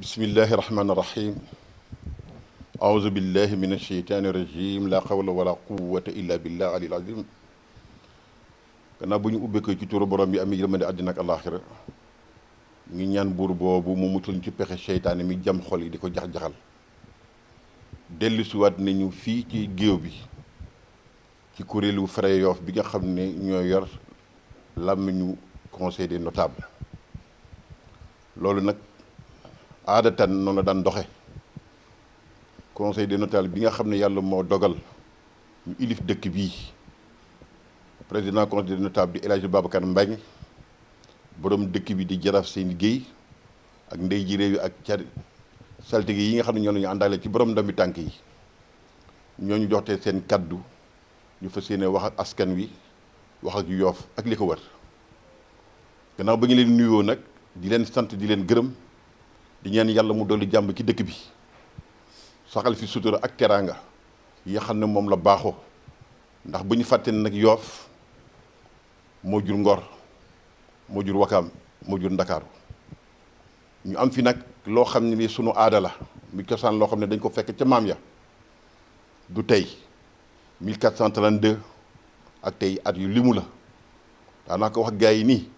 bismillahi rahmaani rahim aouzu billahi min asheytaani rajim la hawla wala quwata illa billah alil azim gannaaw bu ñu ubbee ko ci turu borom bi am yërmande àddina ak alaxira ngi ñaan buur boobu mu mutul ci pexe seytaane mi jam xol yi di ko jax-jaxal dellu siwaat nañu fii ci géew bi ci kuréelu Fray Yoff bi nga xam ne ñoo yor làmmiñu conseil des notables loolu nag aadatan noonu la daan doxe conseil des notables bi nga xam ne yàlla moo dogal ñu ilif dëkk bii président conseil des notables di El Hadj Babacar Mbengue borom dëkk bi di Jaraaf Seyni Guèye ak ndey ji réew yi ak car saltige yi nga xam ne ñoo la ñu àndaale ci borom ndombi tànk yi ñooñu joxtee seen kaddu ñu fas yéene wax ak askan wi wax ak Yoff ak li ko wër gannaaw ba ñu leen nuyoo nag di leen sant di leen gërëm di ñaan yàlla mu dolli jàmm ci dëkk bi saxal fi sutura ak teraanga yi nga xam ne moom la baaxoo ndax bu ñu fàtte ne nag Yoff moo jur Ngor moo jur Wakaam moo jur Ndakaaru ñu am fi nag loo xam ne ni sunu aada la mi cosaan loo xam ne dañ ko fekk ca maam ya du tey 1432 ak tey at yu limu la daanaka wax gaa yi nii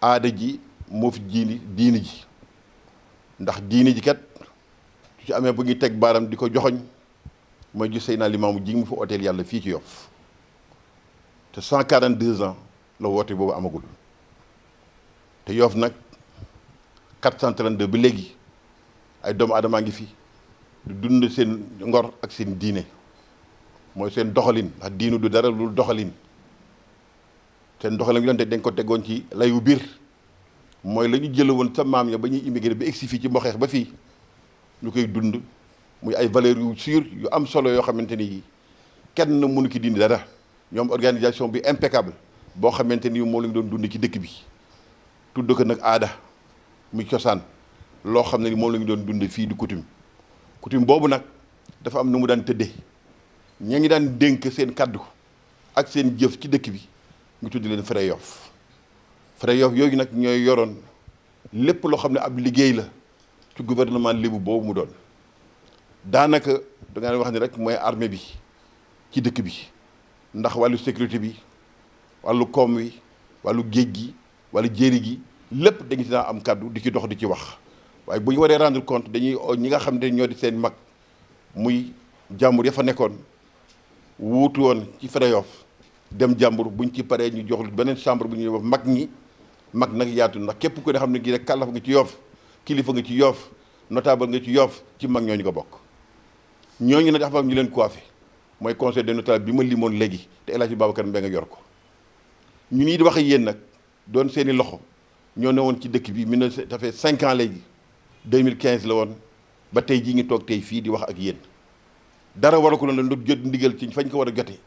aada ji moo fi diini ji ndax diini ji kat su ci amee bu ñuy teg baaram di ko joxoñ mooy gis Seydina Limaamu ji mu fa ooteel yàlla fii ci Yoff te 142 ans la woote boobu amagul te Yoff nag 432 ba léegi ay doomu aadamaa ngi fi du dund seen ngor ak seen diine mooy seen doxalin ndax diinu du dara lu doxalin seen doxalin bi dañ ko tegoon ci layu biir mooy la ñu jële woon sa maam ya ba ñuy immigré ba egsi fii ci mboxeex ba fii ñu koy dund muy ay valeurs yu sûres yu am solo yoo xamante ni kenn mënu ki dindi dara ñoom organisation bi impeccable boo xamante ni moo lañ doon dund ci dëkk bi tudd ko nag aada muy cosaan loo xam ne ni moom la ñu doon dund fii di coutume boobu nag dafa am nu mu daan tëddee ña ngi daan dénk seen kaddu ak seen jëf ci dëkk bi ñu tudd leen Fray Yoff Fray Yoff yooyu nag ñooy yoroon lépp loo xam ne ab liggéey la ci gouvernement lébu boobu mu doon daanaka da nga wax ni rek mooy armée bi ci dëkk bi ndax wàllu sécurité bi wàllu koom wi wàllu géej gi wàllu jéeri gi lépp dañu si naa am kaddu di ci dox di ci wax waaye bu ñu waree rendre compte dañuy ñi nga xam ne ñoo di seen mag muy jàmbur ya fa nekkoon wuutu woon ci Fray Yoff dem jàmbur buñ ci paree ñu jox beneen chambre bu ñuy wax mag nag yaatu ndax képp ko ne xam ne gi rek kàllafa nga ci Yoff kilifa nga ci Yoff notable nga ci Yoff ci mag ñooñu nga bokk ñooñu nag dafa am ñu leen coiffé mooy conseil des notables bi ma limoon léegi te El Hadj Babacar Mbengue nga yor ko ñu nii di wax ak yéen nag doon seeni loxo ñoo ne woon ci dëkk bi ça fait 5 ans léegi 2015 la woon ba tey jii ngi toog tey fii di wax ak yéen dara war a ko loon lu jot ndigal ci fañ ko war a jote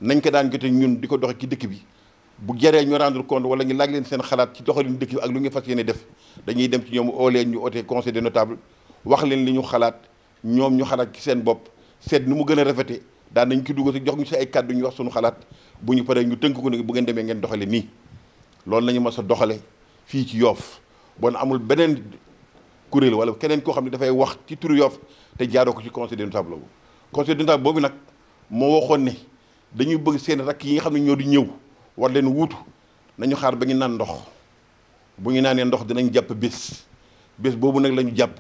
nañ ko daan jote ñun di ko doxe ci dëkk bi bu jaree ñu rendre compte wala ñu laaj leen seen xalaat ci doxalin dëkk bi ak lu ñu fas yéene def dañuy dem ci ñoom oo leen ñu oote conseil des notables wax leen li ñu xalaat ñoom ñu xalaat ci seen bopp seet nu mu gën a rafete daan nañ ci dugg si jox ñu si ay kàddu ñu wax suñu xalaat bu ñu paree ñu tënk ko ne bu ngeen demee ngeen doxale nii loolu lañu mas a doxale fii ci Yoff bon amul beneen kuréel wala keneen koo xam ne dafay wax ci turu Yoff te jaaroo ko ci conseil des notables boobu conseil des notables boobu nag moo waxoon ne dañuy bëgg seen rakk yi nga xam ne ñoo di ñëw war leen wuutu nañu xaar ba ñu naan ndox bu ñu naanee ndox dinañ jàpp bés boobu nag la ñu jàpp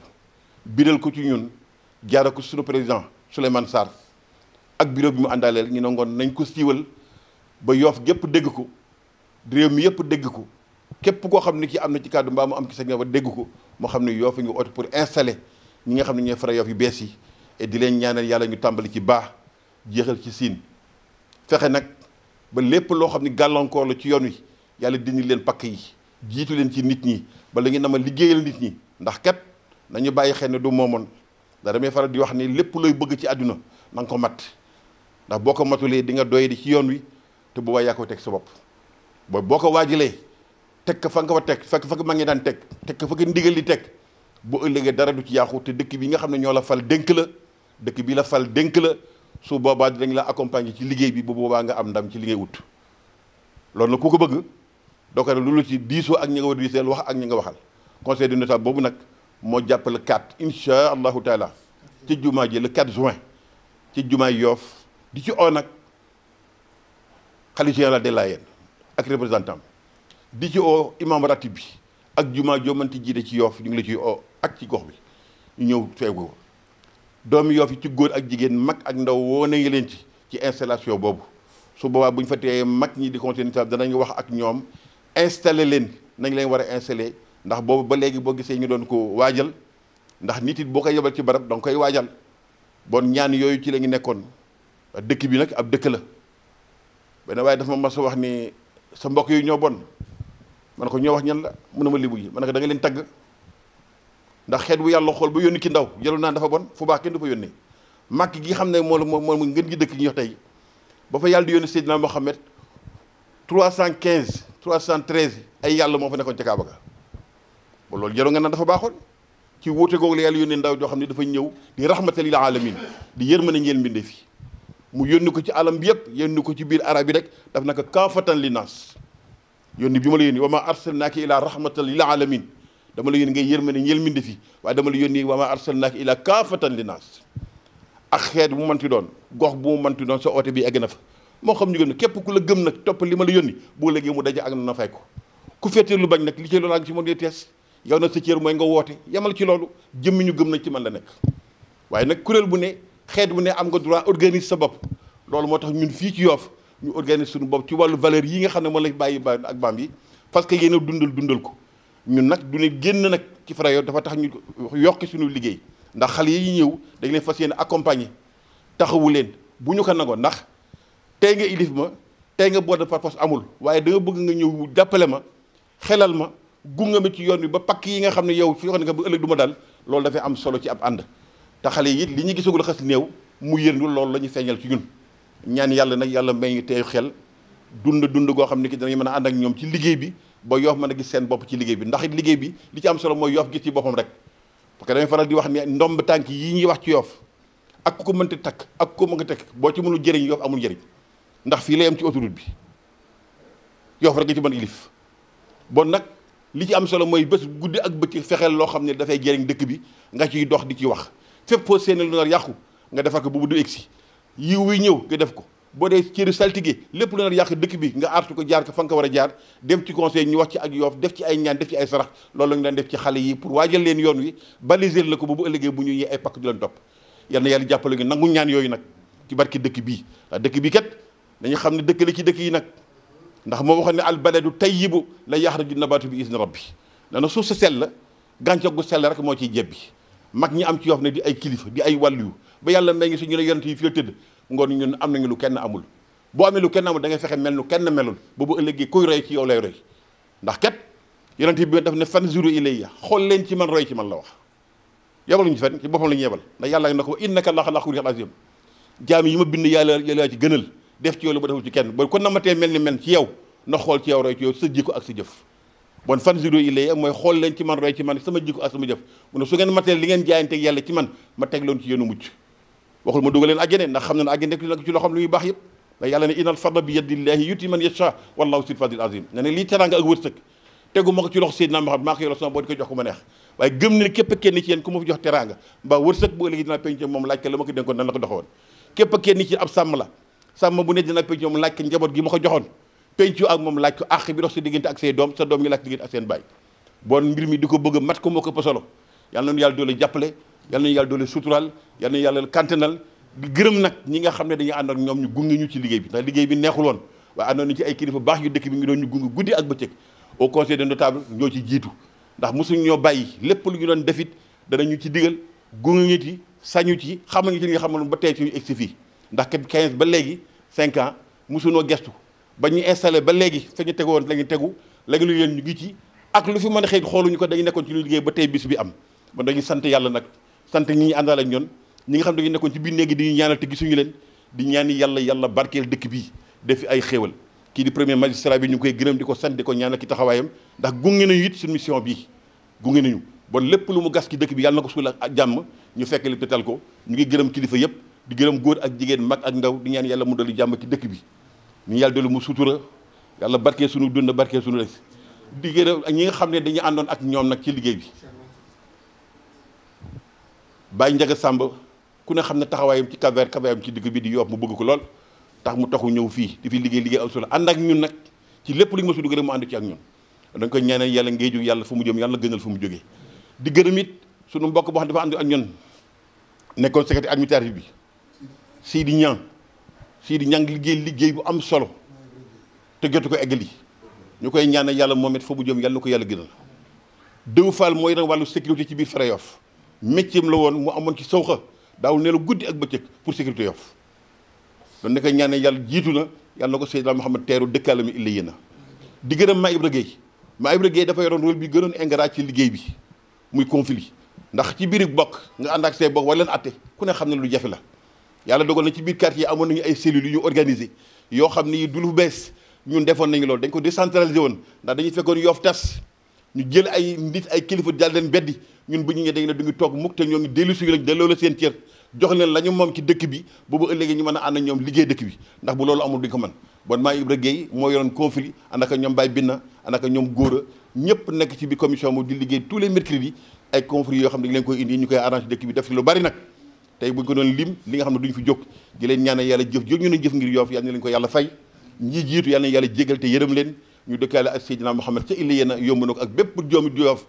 biral ko ci ñun jaara ko suñu président Souleymane Sarr ak bureau bi mu àndaaleel ñu ne ngoon nañ ko siiwal ba Yoff gépp dégg ko réew mi yëpp dégg ko képp koo xam ne ki am na ci kàddu mbaa mu am ci sa nga ba dégg ko moo xam ne Yoff ngi oote pour installer ñi nga xam ne ñooy Fray Yoff yu bees yi et di leen ñaanal yàlla ñu tàmbali ci baax jeexal ci siin fexe nag ba lépp loo xam ne gàllankoor la ci yoon wi yàlla dindi leen pakk yi jiitu leen ci nit ñi ba la ngeen nama liggéeyal nit ñi ndax kat nañu bàyyi xel ne du moomoon da damay faral di wax ni lépp looy bëgg ci àdduna na nga ko mat ndax boo ko matulee di nga doy di ci yoon wi te boobaa yaa koy teg sa bopp boo ko waajalee teg ko fa nga ko teg fekk fa ma ngi daan teg ko fa nga ndigal li teg bu ëllëgee dara du ci yàqu te dëkk bi nga xam ne ñoo la fal dénk la dëkk bi la fal dénk la su boobaa dinañ la accompagner ci liggéey bi bu boobaa nga am ndam ci li ngay wut loolu nag ku ko bëgg doo ko def lu ci diisoo ak ñi nga war a diiseel wax ak ñi nga waxal conseil des notables boobu nag moo jàpp le 4 incha allahu taala ci jumaa ji le 4 juin ci jumaay Yoff di ci oo nag xalifa général des Layènes ak représentant di ci oo imam ratib bi ak jumaa joo mënti jiite ci Yoff ñu ngi la ciy oo ak ci gox bi ñu ñëw feegu ko doomi Yoff yi ci góor ak jigéen mag ak ndaw woo nañu leen ci installation boobu su boobaa bu ñu fa teeyee mag ñi di conseil danañ wax ak ñoom installé leen nañ leen war a installé ndax boobu ba léegi boo gisee ñu doon ko waajal ndax nit it boo koy yebal ci barab danga koy waajal bon ñaan yooyu ci la ñu nekkoon dëkk bi nag ab dëkk la benn waaye dafa ma mas a wax ni sa mbokk yi ñoo bon man ko ñoo wax ñan la mun na ma libu yi man ko da nga leen tagg ndax xeet bu yàlla xool ba yónni ki ndaw jëlu naan dafa bon fu baax kenn du fa yónnee màkk gi xam ne moo ngën gi dëkk gi wax tey ba fa yàlla di yónni Seydina Mohamed 315 313 ay yàlla moo fa nekkoon ca Kaaba ga ba loolu jëlu nga naan dafa baaxoon ci wuute googu la yàlla yónnee ndaw joo xam ne dafa ñëw di rahmatal lil alamin di yërmande ñeel mbinde fi mu yónni ko ci alam bi yëpp yónni ko ci biir arab yi rek daf naka kaafatan li naas yónni bi ma la yónni wa ma arsalnaaka ila rahmatal lil alamin dama la yónni ngay yërmande ñeel mbinde fi waaye dama la yónni wa ma arsalnaaka ila kaafatan li naas ak xeet bu mu mënti doon gox bu mu mënti doon sa oote bi egg na fa moo xam ñu gëm ne képp ku la gëm nag topp li ma la yónni boo léegi mu daje ak na fay ko ku féetee lu bañ nag li ci loolu ak ci moom dee tees yow nag sa cër mooy nga woote yamal ci loolu jëmmi ñu gëm nañ ci man la nekk waaye nag kuréel bu ne xeet bu ne am nga droit organise sa bopp loolu moo tax ñun fii ci Yoff ñu organise suñu bopp ci wàllu valeur yi nga xam ne moo lay bàyyi ba ak baam yi parce que yéen a dundal ko ñun nag du ne génn nag ci Fra Yoff dafa tax ñu yokki suñu liggéey ndax xale yi ñëw dañ leen fas yéene accompagner taxawu leen bu ñu ko nangoo ndax tey nga ilif ma tey nga boole par force amul waaye da nga bëgg nga ñëw jàppale ma xelal ma gunga mi ci yoon wi ba pakk yi nga xam ne yow fi wax ne nga bu ëllëg du ma dal loolu dafay am solo ci ab ànd te xale yi it li ñu gisagul xas néew mu yërndu loolu la ñu feeñal ci ñun ñaan yàlla nag yàlla may ñu teeyu xel dund goo xam ne ki danañ mën a ànd ak ñoom ci liggéey bi ba Yoff mën a gis seen bopp ci liggéey bi ndax it liggéey bi li ci am solo mooy Yoff gis ci boppam rek parce que damay faral di wax ne ndomb tànk yi ñuy wax ci Yoff ak ku ko mënti takk ak ku ko mën takk boo ci mënul jëriñ Yoff amul njëriñ ndax fii lay am ci autoroute bi Yoff rek nga ci mën ilif bon nag li ci am solo mooy bés guddi ak bëccëg fexeel loo xam ne dafay jëriñ dëkk bi nga ciy dox di ci wax fépp foo séenee lu nar yàqu nga defar ko bu du egsi yiw wi ñëw nga def ko boo dee cëri saltige lépp lu nar yàq dëkk bi nga artu ko jaar ko fa nga ko war a jaar dem ci conseil ñu wax ci ak Yoff def ci ay ñaan def ci ay sarax loolu la ñu daan def ci xale yi pour waajal leen yoon wi baliser la ko bu ëllëgee bu ñu ñëwee ay pakk du leen topp yal na yàlla jàppale ngi nangu ñaan yooyu nag ci barki dëkk bii ndax dëkk bi kat dañu xam ne dëkk la ci dëkk yi nag ndax moo waxoon ne al baladu tayyibu la yaxraju nabaatu bi izni rabbi dana suuf sa sell la gàncax gu sell rek moo ciy jebbi mag ñi am ci Yoff ne di ay kilifa di ay wàllu ba yàlla may ngi si ñu ne yonent yi fi la tëdd ngoon ñun am nañu lu kenn amul boo amee lu kenn amul da ngay fexe mel nu kenn melul boobu ëllëgee kuy roy ci yow lay roy ndax kat yonent bi daf ne fanzuru ilayya xool leen ci man roy ci man la wax yebaluñu fenn ci boppam la ñu yebal ndax yàlla na ko innaka la xalaa xuluqin aziim jaam yi ma bind yàlla ci gënal def ci yow la ba deful ci kenn booy kon namatee mel ni men ci yow na xool ci yow roy ci yow sa jikko ak sa jëf bon fanzuru ilayya mooy xool leen ci man roy ci man sama jikko ak sama jëf mu ne su ngeen matee li ngeen jaayanteeg yàlla ci man ma teg loon ci yoonu mucc waxul ma dugal leen àjjana ndax xam na ne àjjana nekk ci loxoom lu muy baax yëpp ndax yàlla ne innal fadla bi yadillahi yuti man yasha wallahu sil fadlil azim ne ne lii teraanga ak wërsëg tegu ma ko ci loxo Seydina Muhammad maa ko yoro sama boo di ko jox ko ma neex waaye gëm ne képp kenn ci yéen ku ma fi jox teraanga mbaa wërsëg bu ëllëgee dina penc moom laaj ko la ma ko dénkoon nan la ko doxoon képp kenn ci ab sàmm la sàmm bu ne dina penc moom laaj ko njaboot gi ma ko joxoon pencu ak moom laaj ko àq bi dox sa diggante ak say doom sa doom ñu laaj diggante ak seen baay bon mbir mi di ko bëgg mat ko moo ko ëpp solo yàlla nañu yàlla doole jàppale yàlla nañu yàlla doole sutural yàlla nañu yàlla kantanal di gërëm nag ñi nga xam ne dañuy ànd ak ñoom ñu gunge ñu ci liggéey bi ndax liggéey bi neexul woon waaye àndoon ñu ci ay kilifa baax yu dëkk bi ngi doon ñu gunge guddi ak bëccëg au conseil des notables ñoo ci jiitu ndax mosuñ ñoo bàyyi lépp lu ñu doon defit danañu ci digal gunge nit yi sañu ci xamal ñu ci li nga xamaloon ba tey ci ñu egsi fii ndax kat 15 ba léegi 5 ans mosunoo gestu ba ñu installé ba léegi fa ñu tegu woon la ñu tegu léegi lu leen ñu ngi ci ak lu fi mën a xëy xooluñu ko dañu nekkoon ci lu liggéey ba tey bis bi am ba dañuy sant yàlla nag sant ñi ñu àndal ak ñoon ñi nga xam ne dañu nekkoon ci biir néegi di ñu ñaanal te gisuñu leen di ñaani yàlla barkeel dëkk bii def fi ay xéewal kii di premier magistrat bi ñu ngi koy gërëm di ko sant di ko ñaanal ki taxawaayam ndax gunge nañu it suñu mission bii gunge nañu bon lépp lu mu gas ci dëkk bi yàlla na ko suul ak jàmm ñu fekk li tetal ko ñu ngi gërëm kilifa yëpp di gërëm góor ak jigéen mag ak ndaw di ñaan yàlla mu dali jàmm ci dëkk bi ñu yàlla dolu mu sutura yàlla barkee suñu dund barkee suñu des di gërëm ñi nga xam ne dañu àndoon ak ñoom nag ci liggéey bi Baye Ndiaga Samb ku ne xam ne taxawaayam ci Cap-Vert taxawaayam ci digg bi di Yoff mu bëgg ko lool tax mu taxu ñëw fii di fi liggéey am solo ànd ak ñun nag ci lépp li nga ma su dugg rek mu ànd ci ak ñun dañ koy ñaanal yàlla ngéeju yàlla fu mu jëm yàlla gënal fu mu jógee di gërëm it sunu mbokk boo xam dafa ànd ak ñun nekkoon secrétaire administratif bi Sidi Niang liggéey bu am solo te jotu ko eggali ñu koy ñaanal yàlla moom it fu mu jëm yàlla na ko yàlla gënal Dëw Fall mooy nag wàllu sécurité ci biir Fara Yoff métier la woon mu amoon ci sawxa daawul ne la guddi ak bëccëg pour sécurité Yoff doon ne koy ñaanal yàlla jiitu na yàlla na ko Seydina Mouhamed teeru dëkkaale mi illa yéena di gërëm Ma Ibra Gueye dafa yoroon rôle bi gënoon ingrat ci liggéey bi muy conflit ndax ci biir bokk nga ànd ak say bokk wala leen atte ku ne xam ne lu jafe la yàlla dogal na ci biir quartier yi amoon nañu ay cellules yu ñu organisé yoo xam ni du lu bees ñun defoon nañu loolu dañ ko décentralisé woon ndax dañuy fekkoon Yoff tas ñu jël ay nit ay kilifa jàll leen beddi ñun bu ñu ñëwee dañu ne du ngi toog mukk te ñoo ngi dellu si lañ delloo la seen cër jox leen la ñu moom ci dëkk bi boobu ëllëgee ñu mën a ànd ak ñoom liggéey dëkk bi ndax bu loolu amul duñ ko mën bon maa Ibra Gueye moo yoroon conflit ànd ak ñoom Baye Binna ànd ak ñoom Góora ñëpp nekk ci biir commission mu di liggéey tous les mercredis ay conflits yoo xam ne dañ leen koy indi ñu koy arrangé dëkk bi def ci lu bari nag tey buñ ko doon lim li nga xam ne duñ fi jóg di leen ñaanal yàlla jëf jóg ñu ne jëf ngir Yoff yàlla na leen ko yàlla fay ñi jiitu yàlla na yàlla jégal te yërëm leen ñu dëkkaale ak Seydina Mouhamed ca illa yéena yomb na ko ak bépp joomi Yoff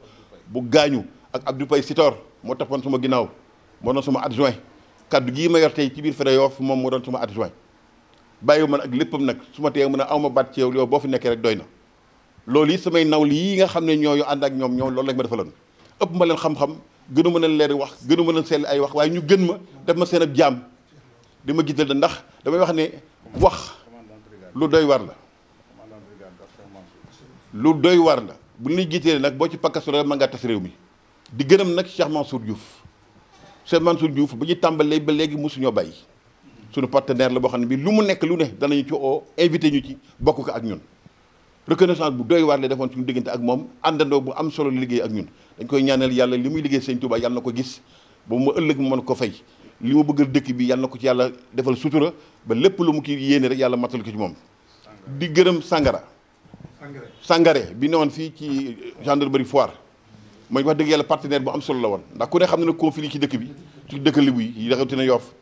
bu gaañu ak Abdou Pay Sitor moo toppoon sama ginnaaw moo doon sama adjoint kaddu gii ma yor tey ci biir Fara Yoff moom moo doon sama adjoint bàyyi man ak léppam nag su ma tee mën a awma baat ci yow boo fi nekkee rek doy na loolu yi samay naw lii nga xam ne ñooyu ànd ak ñoom loolu lañ ma defaloon ëpp ma leen xam-xam gënu ma leen leer wax gënu ma leen sell ay wax waaye ñu gën ma def ma seen ab jaam di ma gisal da ndax damay wax ne wax lu doy war la lu doy war la bu ñu jiitee nag boo ci pakkasu rek ma nga tas réew mi di gërëm nag Cheikh Mansour Diouf bu ñu tàmbalee ba léegi mosuñoo bàyyi suñu partenaire la boo xam ne bi lu mu nekk lu ne danañu ci oo invité ñu ci bokk ko ak ñun reconnaissance bu doy waar la defoon suñu diggante ak moom àndandoo bu am solo liggéey ak ñun dañ koy ñaanal yàlla li muy liggéey Sëñ Touba yàlla na ko gis ba mu ëllëg mu mën ko fay li mu bëggal dëkk bi yàlla na ko ci yàlla defal sutura ba lépp lu mu ki yéene rek yàlla matal ko ci moom di gërëm Sangaré bi newoon fii ci gendarmerie Foire mooy wax dëgg yàlla partenaire bu am solo la woon ndax ku ne xam ne ne conflit ci dëkk bi ci dëkk Lebu yi rawatina Yoff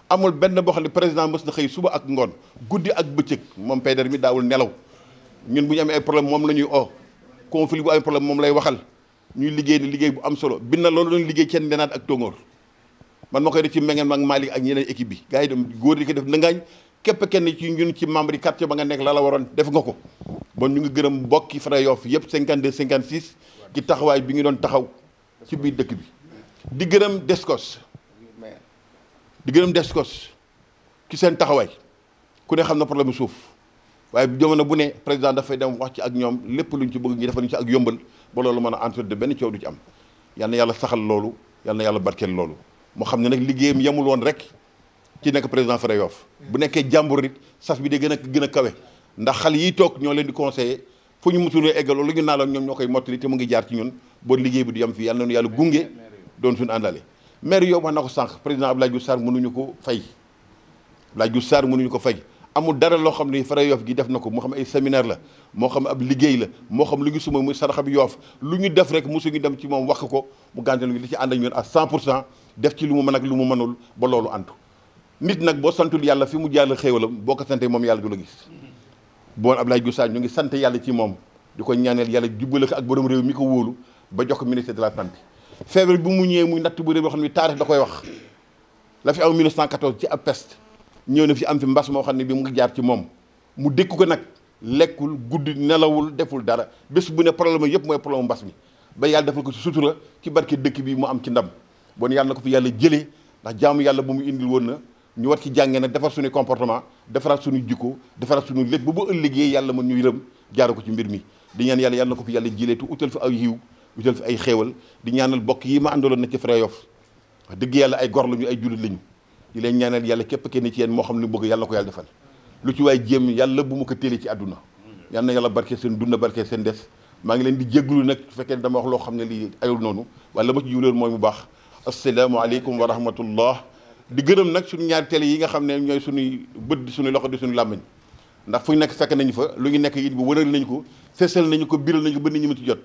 amul benn boo xam ne président mës na xëy suba ak ngoon guddi ak bëccëg moom payder mi daawul nelaw ñun bu ñu amee ay problème moom la ñuy conflit bu amee problème moom lay waxal ñuy liggéey ni liggéey bu am solo bin na loolu doon liggéey ceen ndenaat ak tóngoor man ma koy def ci Mengeen ak Malick ak ñeneen équipe bi gars yi dem góor di ko def nangaañ képp kenn ci ñun ci membre yi quartier ba nga nekk la waroon def nga ko bon ñu ngi gërëm mbokki Fara Yoff yëpp 52 56 ci taxawaay bi ngi doon taxaw ci biir dëkk bi di gërëm Descos ci seen taxawaay ku ne xam na problème suuf waaye jamono bu ne président dafay dem wax ci ak ñoom lépp luñ ci bëgg ñu defal ñu ci ak yombal ba loolu mën a entretien de benn coow du ci am yal na yàlla saxal loolu yal na yàlla barkeel loolu moo xam ne nag liggéeyam yemul woon rek ci nekk président Fara Yoff bu nekkee jàmbur nit sas bi day gën a kawe ndax xale yi toog ñoo leen di conseiller fu ñu musul eggal loolu ñu naaloon ñoom ñoo koy mottali te mu ngi jaar ci ñun boo liggéey bi du yem fii yàlla nañu yàlla gunge doon suñu àndale maire yow wax na ko sànq président Abdoulaye Diouf Sarr mënuñu ko fay amul dara loo xam ne Fara Yoff gi def na ko moo xam ay séminaire la moo xam ab liggéey la moo xam lu ñu suma muy saraxab Yoff lu ñu def rek mosuñu dem ci moom wax ko mu gàntal ñu li ci ànd ak ñun à 100% def ci lu mu mën ak lu mu mënul ba loolu antu nit nag boo santul yàlla fi mu jàll xéewalam boo ko sante moom yàlla du la gis bon Abdoulaye Diouf Sarr ñu ngi sant yàlla ci moom di ko ñaaneel yàlla jubbale ko ak borom réew mi ko wóolu ba jox ko ministère de la santé feebar bi mu ñëwee muy natt bu réew boo xam ne taarix da koy wax la fi am 1914 ci ab peste ñëw na fi am fi mbas moo xam ne bi mu ngi jaar ci moom mu dékku ko nag lekkul guddi nelawul deful dara bés bu ne problème yëpp mooy problème mbas mi ba yàlla defal ko ci sutura ci barke dëkk bi mu am ci ndam bon yàlla na ko fi yàlla jëlee ndax jaamu yàlla bu mu indil woon na ñu war ci jàngee nag defar suñu comportement defaraat suñu jikko defaraat suñu lépp bu ba ëllëgee yàlla mën ñu yërëm jaara ko ci mbir mi di ñaan yàlla na ko fi yàlla jëlee tu utal fi ay yiw utal fi ay xéewal di ñaanal bokk yi ma àndaloon na ci Fara Yoff wax dëgg yàlla ay gor lañu ay jullit lañu di leen ñaanal yàlla képp kenn ci yéen moo xam ne bëgg yàlla ko yàlla defal lu ci waay jéem yàlla bu mu ko téele ci àdduna yal na yàlla barke seen dund barke seen des maa ngi leen di jégglu nag su fekkee dama wax loo xam ne lii ayul noonu waaye la ma ci jiwloon mooy mu baax asalaamaaleykum wa rahmatullah di gërëm nag suñu ñaari télé yi nga xam ne ñooy suñuy bët di suñu loxo di suñu làmmiñ ndax fu ñu nekk fekk nañu fa lu ñu nekk it bu wëral nañu ko fesal nañu ko biral nañu ko ba nit ñi mu ci jot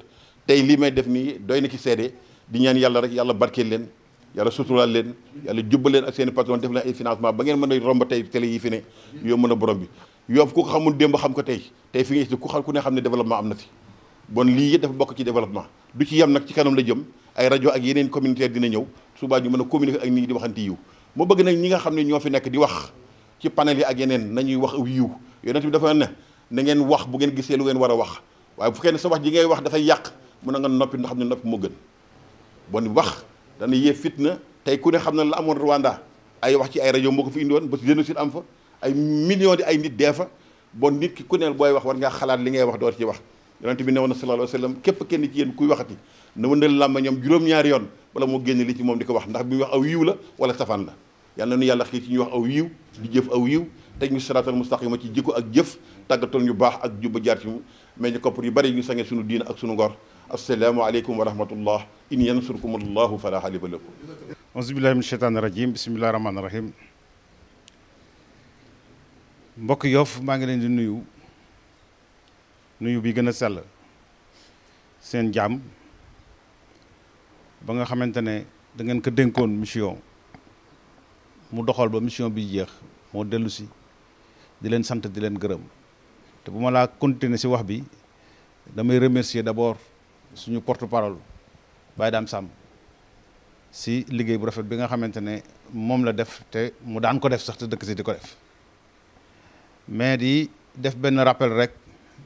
tey lii may def nii doy na ci seede di ñaan yàlla rek yàlla barkeel leen yàlla suturaal leen yàlla jubbal leen ak seen i patron def leen ay financement ba ngeen mën a romb tey télé yi fi ne yow mën a borom bi Yoff ku ko xamul démb xam ko tey fi nga ku ne xam ne développement am na fi bon lii yëpp dafa bokk ci développement du ci yem nag ci kanam la jëm ay rajo ak yeneen communautaire dina ñëw subaa ñu mën a communiquer ak nit ñi di waxante yiw moo bëgg nag ñi nga xam ne ñoo fi nekk di wax ci panel yi ak yeneen nañuy wax aw yiw yonent bi dafa ne na ngeen wax bu ngeen gisee lu ngeen war a wax waaye bu fekkee ne sa wax ji ngay wax dafay yàq mun na nga noppi ndax xam ne noppi moo gën bon wax dana yee fitna tey ku ne xam na la amoon Rwanda ay wax ci ay rajo moo ko fi indi woon ba génocide am fa ay millions di ay nit dee fa bon nit ki ku ne booy wax war ngaa xalaat li ngay wax door ci wax yonent bi ne woon na sallallahu alayhi wa sallam képp kenn ci yéen kuy waxati na wëndal làmmiñam juróom-ñaari yoon wala moo génn li ci moom di ko wax ndax bi muy wax aw yiw la wala safaan la yàlla nu yàlla xii ci ñuy wax aw yiw di jëf aw yiw teg ñu siraatal mustaqima ci jikko ak jëf tàggatoon ñu baax ak jubba jaar ci mais ñu koppar yu bari ñu sange suñu diina ak suñu ngor assalaamu aleykum wa rahmatullah in yansurkum allahu fala ghaliba lakum auzu billahi min sheytaani rajim bismillahi rahmaani rahim mbokk Yoff maa ngi leen di nuyu bi gën a sell seen jaam ba nga xamante ne da ngeen ko dénkoon mission mu doxal ba mission bi jeex moo dellu si di leen sant di leen gërëm te bu ma laa continuer si wax bi damay remercier d'abord suñu porte-parole Baye Dame Samb si liggéey bu rafet bi nga xamante ne moom la def te mu daan ko def sax te dëkk si di ko def mais di def benn rappel rek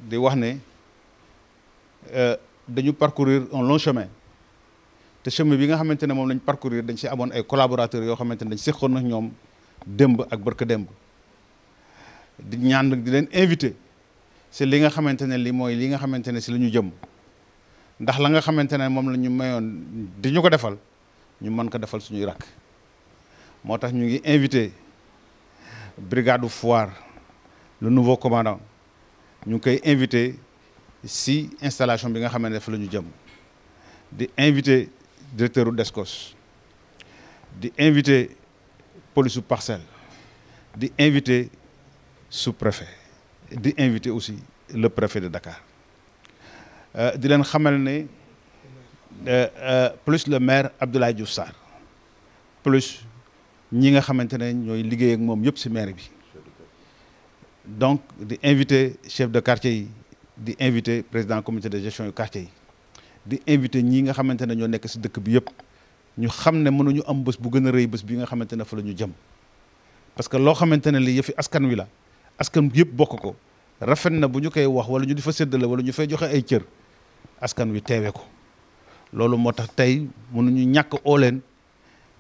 di wax ne dañu parcourir un long chemin te chemin bi nga xamante ne moom lañ parcourir dañ si amoon ay collaborateurs yoo xamante ne dañ seqoon na ñoom démb ak barka démb di ñaan di leen invité si li nga xamante ne li mooy li nga xamante ne si la ñu jëm ndax la nga xamante ne moom la ñu mayoon di ñu ko defal ñu mën ko defal suñuy rakk moo tax ñu ngi invité brigade Foire le nouveau commandant ñu ngi koy invité si installation bi nga xamante ne fa la ñu jëm di invité directeur u Descos di invité police su Parcelles di invité sous-préfet di invité aussi le préfet de Dakar di leen xamal ne plus le maire Abdoulaye Diouf Sarr plus ñi nga xamante ne ñooy liggéey ak moom yëpp si maire bi donc di invité chef de quartier yi di invité président comité de gestion yu quartier yi di invité ñi nga xamante ne ñoo nekk si dëkk bi yëpp ñu xam ne mënuñu am bés bu gën a rëy bés bi nga xamante ne fa la ñu jëm parce que loo xamante ne li yëfi askan wi la askan bi yëpp bokk ko rafet na bu ñu koy wax wala ñu di fa séddale wala ñu fay joxe ay cër askan wi teewe ko loolu moo tax tey mënuñu ñàkk oo leen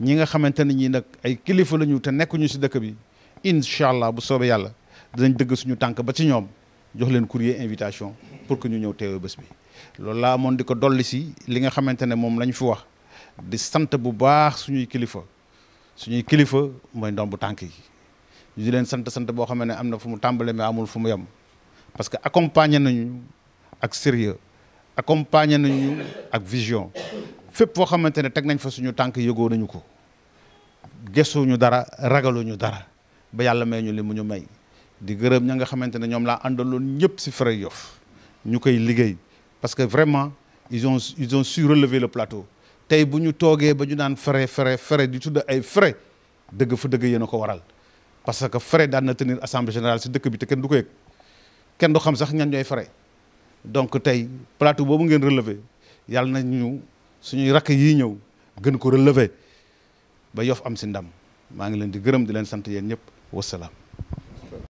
ñi nga xamante ne ñi nag ay kilifa lañu te nekkuñu si dëkk bi incha allah bu soobee yàlla dinañ dëgg suñu tànk ba ci ñoom jox leen courrier invitation pour que ñu ñëw teewe bés bi loolu laa amoon di ko dolli si li nga xamante ne moom lañ fi wax di sant bu baax suñuy kilifa mooy ndombu tànk yi ñu di leen sant boo xam ne am na fu mu tàmbale mais amul fu mu yem parce que accompagner nañu ak sérieux accompagner nañu ak vision fépp foo xamante ne teg nañ fa suñu tànk yëgoo nañu ko gëstuñu dara ragaluñu dara ba yàlla may ñu li mu ñu may di gërëm ña nga xamante ne ñoom laa àndaloon ñëpp si Fray Yoff ñu koy liggéey parce que vraiment ils ont su relever le plateau tey bu ñu toogee ba ñu naan frais di tudd ay frais dëgg fa dëgg yéen a ko waral parce que frais daan na tenir assemblée générale si dëkk bi te kenn du ko yëg kenn du xam sax ñan ñooy frais donc tey plateau boobu ngeen relever yàlla na ñu suñuy rakk yii ñëw gën ko relever ba Yoff am si ndam maa ngi leen di gërëm di leen sant yéen ñëpp wasalaam